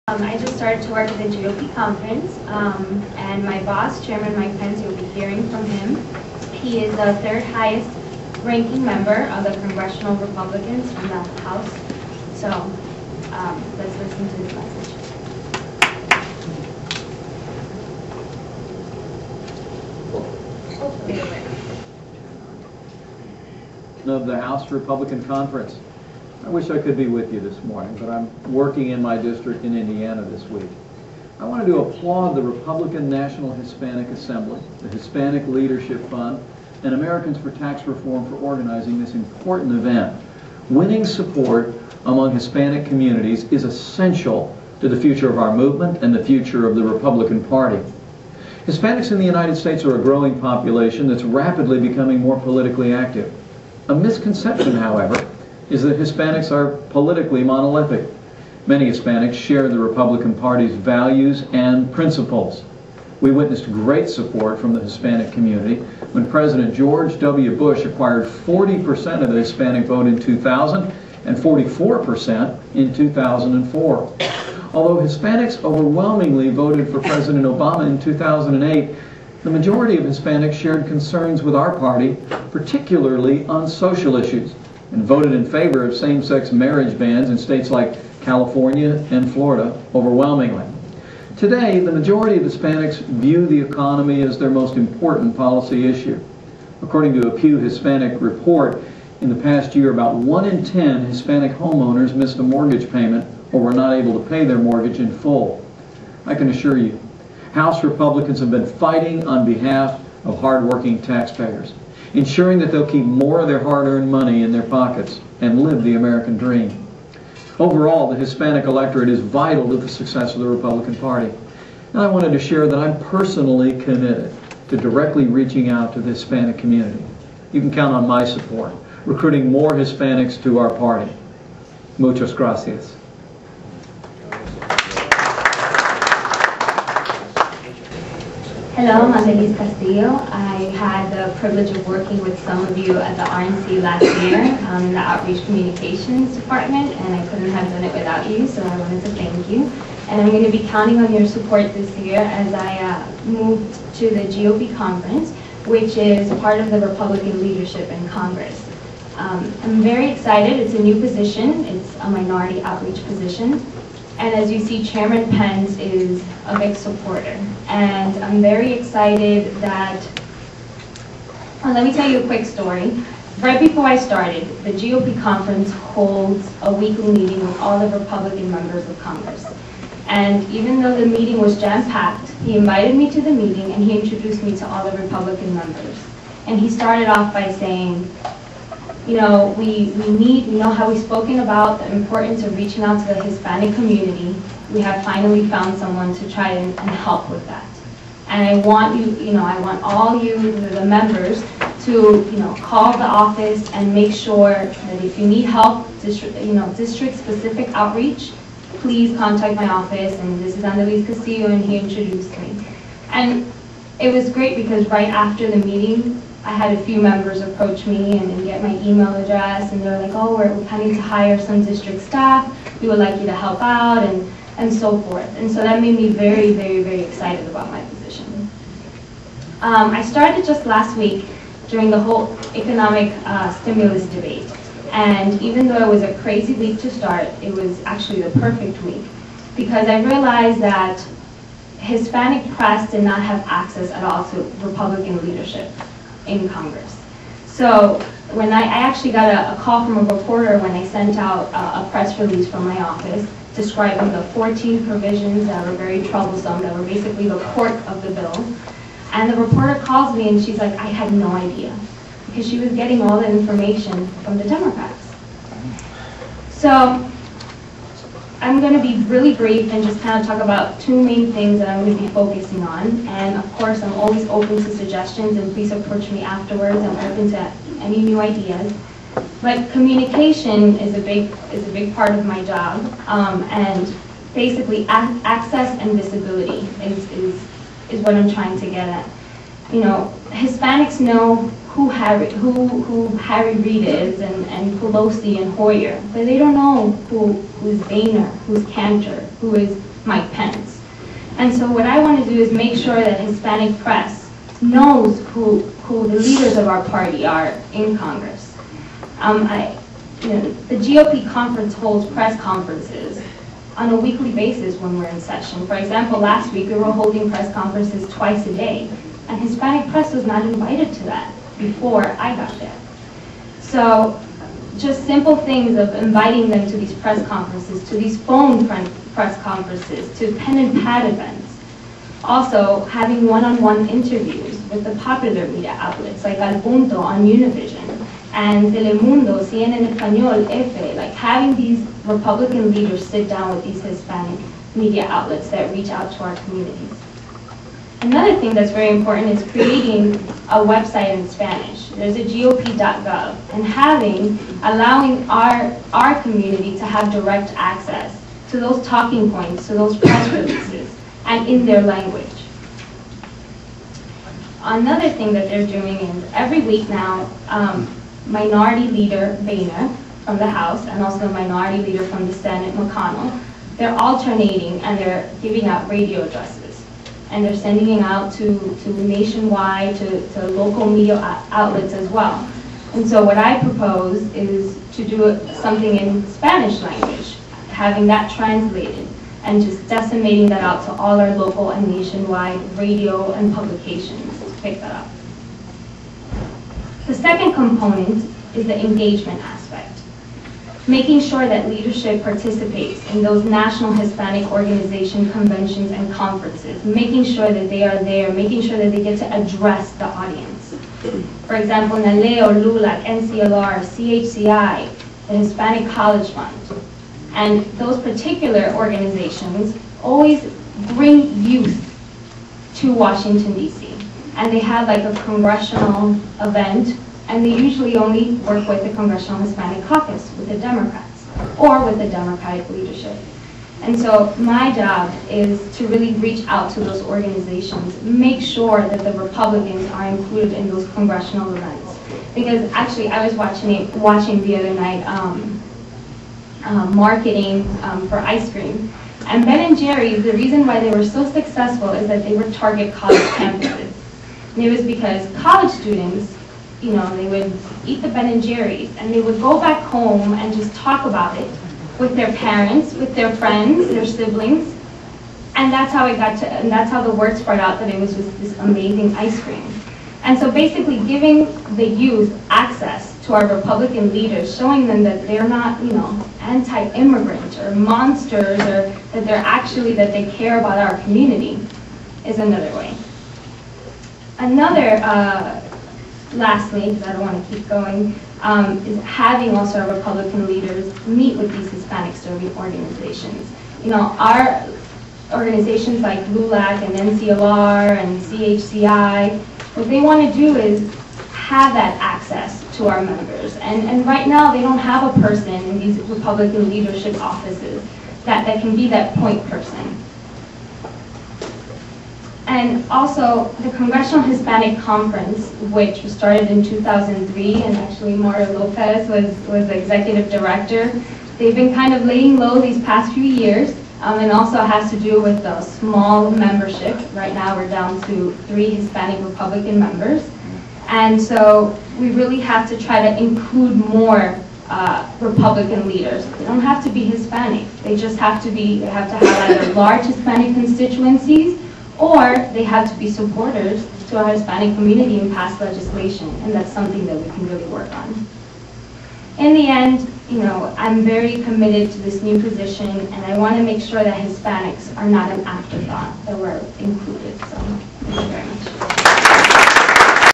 I just started to work at the GOP conference, and my boss, Chairman Mike Pence, you'll be hearing from him. He is the third highest ranking member of the Congressional Republicans in the House. So let's listen to his message. Of the House Republican Conference. I wish I could be with you this morning, but I'm working in my district in Indiana this week. I wanted to applaud the Republican National Hispanic Assembly, the Hispanic Leadership Fund, and Americans for Tax Reform for organizing this important event. Winning support among Hispanic communities is essential to the future of our movement and the future of the Republican Party. Hispanics in the United States are a growing population that's rapidly becoming more politically active. A misconception, however, is that Hispanics are politically monolithic. Many Hispanics share the Republican Party's values and principles. We witnessed great support from the Hispanic community when President George W. Bush acquired 40% of the Hispanic vote in 2000 and 44% in 2004. Although Hispanics overwhelmingly voted for President Obama in 2008, the majority of Hispanics shared concerns with our party, particularly on social issues, and voted in favor of same-sex marriage bans in states like California and Florida overwhelmingly. Today, the majority of Hispanics view the economy as their most important policy issue. According to a Pew Hispanic report, in the past year, about 1 in 10 Hispanic homeowners missed a mortgage payment or were not able to pay their mortgage in full. I can assure you, House Republicans have been fighting on behalf of hardworking taxpayers, ensuring that they'll keep more of their hard-earned money in their pockets and live the American dream. Overall, the Hispanic electorate is vital to the success of the Republican Party. And I wanted to share that I'm personally committed to directly reaching out to the Hispanic community. You can count on my support, recruiting more Hispanics to our party. Muchas gracias. Hello, I'm Andeliz Castillo. I had the privilege of working with some of you at the RNC last year in the Outreach Communications Department, and I couldn't have done it without you, so I wanted to thank you. And I'm going to be counting on your support this year as I move to the GOP conference, which is part of the Republican leadership in Congress. I'm very excited. It's a new position. It's a minority outreach position. And as you see, Chairman Pence is a big supporter. And I'm very excited that, let me tell you a quick story. Right before I started, the GOP conference holds a weekly meeting with all the Republican members of Congress. And even though the meeting was jam-packed, he invited me to the meeting and he introduced me to all the Republican members. And he started off by saying, you know, we know how we've spoken about the importance of reaching out to the Hispanic community. We have finally found someone to try and help with that. And I want I want all you, the members, to, call the office and make sure that if you need help, district-specific outreach, please contact my office. And this is Andeliz Castillo, and he introduced me. And it was great because right after the meeting, I had a few members approach me and get my email address, and they're like, oh, we're planning to hire some district staff. We would like you to help out, and so forth. And so that made me very, very, very excited about my position. I started just last week during the whole economic stimulus debate. And even though it was a crazy week to start, it was actually the perfect week, because I realized that Hispanic press did not have access at all to Republican leadership in Congress. So when I actually got a call from a reporter when I sent out a press release from my office describing the 14 provisions that were very troublesome, that were basically the core of the bill. And the reporter calls me and she's like, I had no idea, because she was getting all the information from the Democrats. So I'm going to be really brief and just kind of talk about two main things that I'm going to be focusing on. And of course, I'm always open to suggestions, and please approach me afterwards. I'm open to any new ideas. But communication is a big part of my job, and basically access and visibility is what I'm trying to get at. Hispanics know who Harry Reid is and Pelosi and Hoyer, but they don't know who's Boehner, who's Cantor, who is Mike Pence. And so what I want to do is make sure that Hispanic press knows who the leaders of our party are in Congress. The GOP conference holds press conferences on a weekly basis when we're in session. For example, last week we were holding press conferences twice a day, and Hispanic press was not invited to that before I got there. So just simple things of inviting them to these press conferences, to these phone press conferences, to pen and pad events. Also, having one-on-one interviews with the popular media outlets like Al Punto on Univision and Telemundo, CNN Español, Efe, like having these Republican leaders sit down with these Hispanic media outlets that reach out to our communities. Another thing that's very important is creating a website in Spanish. There's a GOP.gov, and allowing our community to have direct access to those talking points, to those press releases, and in their language. Another thing that they're doing is every week now, Minority Leader Boehner from the House and also the Minority Leader from the Senate, McConnell, they're alternating and they're giving out radio addresses. And they're sending it out to nationwide, to local media outlets as well. And so what I propose is to do something in Spanish language, having that translated, and just disseminating that out to all our local and nationwide radio and publications to pick that up. The second component is the engagement aspect. Making sure that leadership participates in those national Hispanic organization conventions and conferences, making sure that they are there, making sure that they get to address the audience. For example, NALEO, LULAC, NCLR, CHCI, the Hispanic College Fund, and those particular organizations always bring youth to Washington, D.C. And they have like a congressional event, and they usually only work with the Congressional Hispanic Caucus, with the Democrats, or with the Democratic leadership. And so my job is to really reach out to those organizations, make sure that the Republicans are included in those congressional events. Because actually, I was watching the other night marketing for ice cream. And Ben & Jerry's, the reason why they were so successful is that they would target college campuses. And it was because college students, you know, they would eat the Ben & Jerry's and they would go back home and just talk about it with their parents, with their friends, their siblings. And that's how it got to, and that's how the word spread out that it was just this amazing ice cream. And so basically giving the youth access to our Republican leaders, showing them that they're not, you know, anti-immigrant or monsters, or that they're actually, that they care about our community, is another way. Another, lastly, because I don't want to keep going, is having also our Republican leaders meet with these Hispanic serving organizations. You know, our organizations like LULAC and NCLR and CHCI, what they want to do is have that access to our members. And right now, they don't have a person in these Republican leadership offices that can be that point person. And also, the Congressional Hispanic Conference, which was started in 2003, and actually Mario Lopez was the executive director. They've been kind of laying low these past few years, and also has to do with the small membership. Right now, we're down to 3 Hispanic Republican members. And so we really have to try to include more Republican leaders. They don't have to be Hispanic. They just have to be, they have to have either large Hispanic constituencies, or they have to be supporters to our Hispanic community and pass legislation, and that's something that we can really work on. In the end, you know, I'm very committed to this new position, and I want to make sure that Hispanics are not an afterthought, that we're included. So, thank you very much.